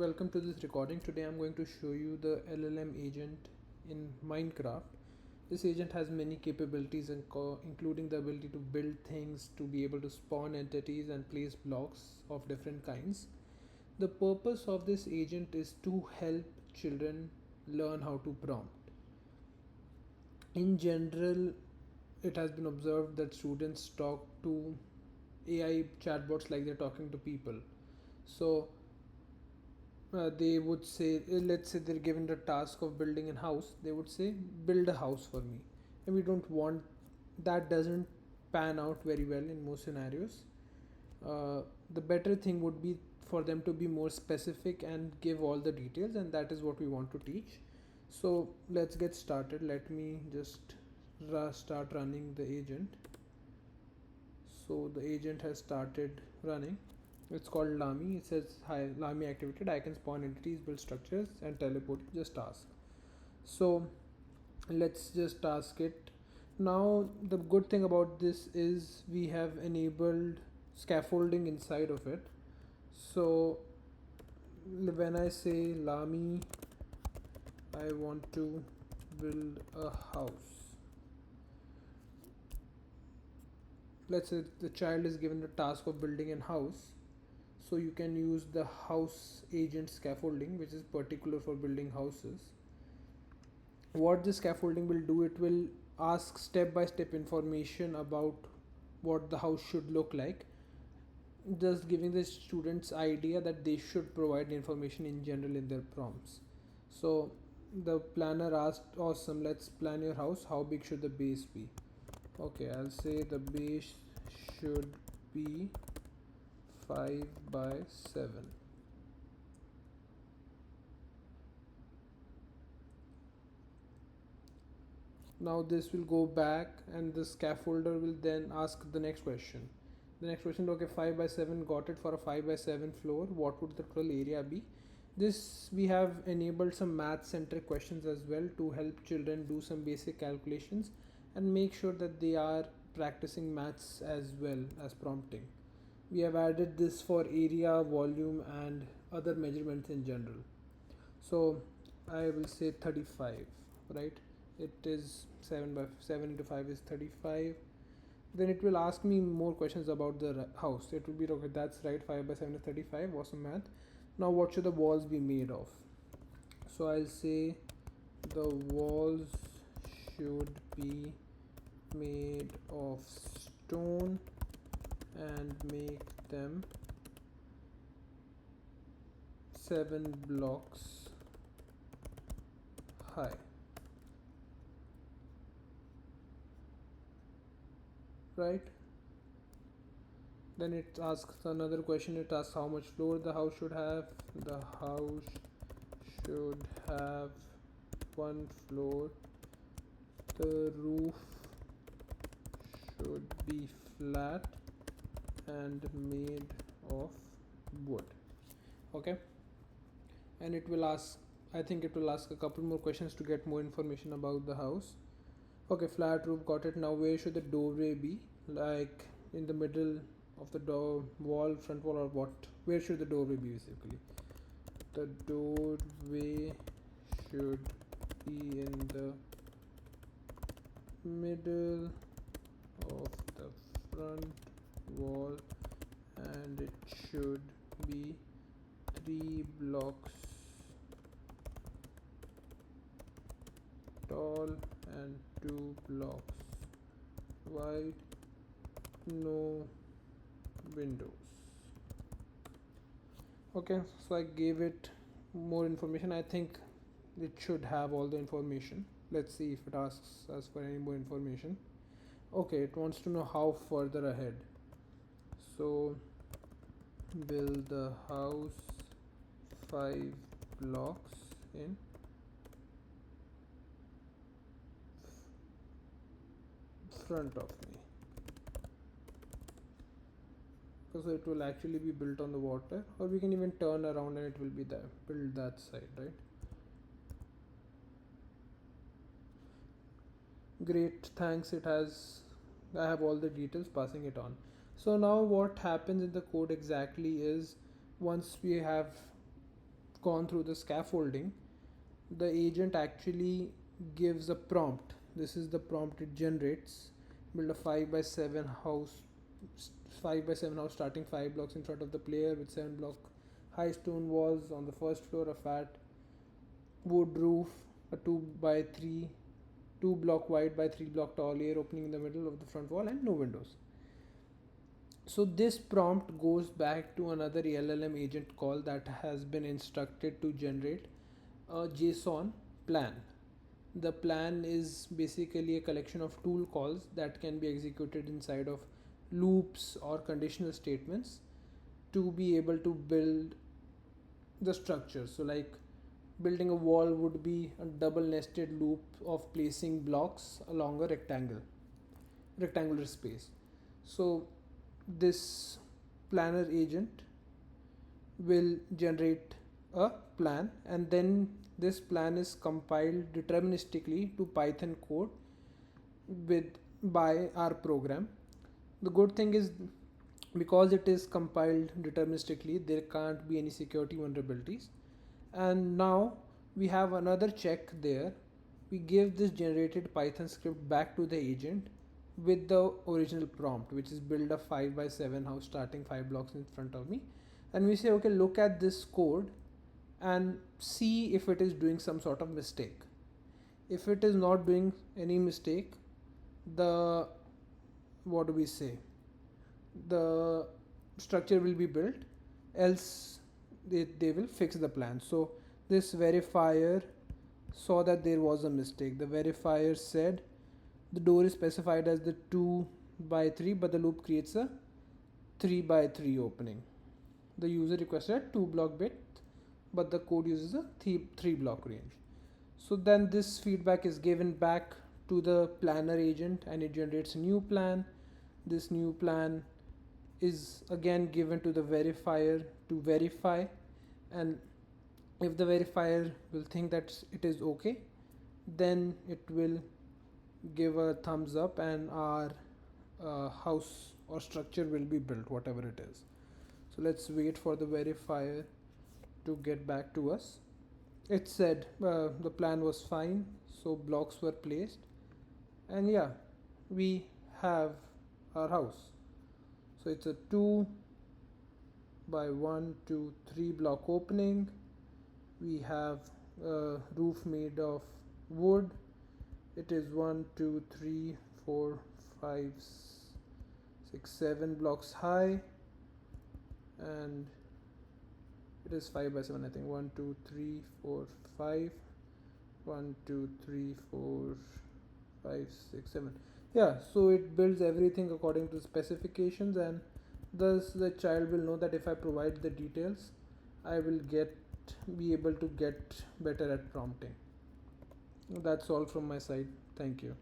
Welcome to this recording. Today I'm going to show you the LLM agent in Minecraft. This agent has many capabilities including the ability to build things, to be able to spawn entities and place blocks of different kinds. The purpose of this agent is to help children learn how to prompt. In general, it has been observed that students talk to AI chatbots like they're talking to people. So they would say, let's say they're given the task of building a house, they would say, build a house for me. And we don't want that, doesn't pan out very well in most scenarios. The better thing would be for them to be more specific and give all the details, and that is what we want to teach. So let's get started. Let me just start running the agent. So the agent has started running. It's called Lami. It says, hi, Lami activated. I can spawn entities, build structures, and teleport. Just ask. So let's just ask it. Now, the good thing about this is we have enabled scaffolding inside of it. So when I say Lami, I want to build a house. Let's say the child is given the task of building a house. So you can use the house agent scaffolding, which is particular for building houses. What the scaffolding will do, it will ask step by step information about what the house should look like, just giving the students idea that they should provide information in general in their prompts. So the planner asked, awesome, let's plan your house. How big should the base be? Okay, I'll say the base should be 5 by 7. Now this will go back and the scaffolder will then ask the next question. The next question, okay, 5 by 7, got it. For a 5 by 7 floor, what would the total area be? This, we have enabled some math centric questions as well to help children do some basic calculations and make sure that they are practicing maths as well as prompting. We have added this for area, volume, and other measurements in general. So I will say 35, right? It is 7 by 7 into 5 is 35. Then it will ask me more questions about the house. It will be, okay, that's right, 5 by 7 is 35. Awesome math. Now what should the walls be made of? So I'll say the walls should be made of stone and make them 7 blocks high. Right? Then it asks another question. It asks how much floor the house should have. The house should have 1 floor. The roof should be flat and made of wood. Okay, and it will ask, I think it will ask a couple more questions to get more information about the house. Okay, flat roof, got it. Now where should the doorway be? Like in the middle of the door wall, front wall, or what? Where should the doorway be basically? The doorway should be in the middle of the front wall and it should be 3 blocks tall and 2 blocks wide, no windows. Okay, so I gave it more information. I think it should have all the information. Let's see if it asks us for any more information. Okay, it wants to know how further ahead. So build the house 5 blocks in front of me. So it will actually be built on the water, or we can even turn around and it will be there, build that side, right? Great, thanks. It has, I have all the details, passing it on. So now what happens in the code exactly is, once we have gone through the scaffolding, the agent actually gives a prompt. This is the prompt it generates. Build a 5 by 7 house, 5 by 7 house starting 5 blocks in front of the player with 7 block high stone walls on the first floor, a fat wood roof, a 2 by 3, 2 block wide by 3 block tall air opening in the middle of the front wall, and no windows. So this prompt goes back to another LLM agent call that has been instructed to generate a JSON plan. The plan is basically a collection of tool calls that can be executed inside of loops or conditional statements to be able to build the structure. So like building a wall would be a double nested loop of placing blocks along a rectangular space. So this planner agent will generate a plan, and then this plan is compiled deterministically to Python code with by our program. The good thing is, because it is compiled deterministically, there can't be any security vulnerabilities. And now we have another check there. We give this generated Python script back to the agent with the original prompt, which is build a 5 by 7 house starting 5 blocks in front of me, and we say, okay, look at this code and see if it is doing some sort of mistake. If it is not doing any mistake, the what do we say, the structure will be built, else they will fix the plan. So this verifier saw that there was a mistake. The verifier said the door is specified as the 2 by 3, but the loop creates a 3 by 3 opening. The user requested a 2 block bit, but the code uses a 3 block range. So then this feedback is given back to the planner agent and it generates a new plan. This new plan is again given to the verifier to verify, and if the verifier will think that it is okay, then it will give a thumbs up and our house or structure will be built, whatever it is. So let's wait for the verifier to get back to us. It said the plan was fine, so blocks were placed, and yeah, we have our house. So it's a 2 by 1 2 3 block opening. We have a roof made of wood. It is 1 2 3 4 5 6 7 blocks high, and it is 5 by 7, I think. 1 2 3 4 5 1 2 3 4 5 6 7. Yeah, so it builds everything according to specifications, and thus the child will know that if I provide the details, I will be able to get better at prompting. That's all from my side. Thank you.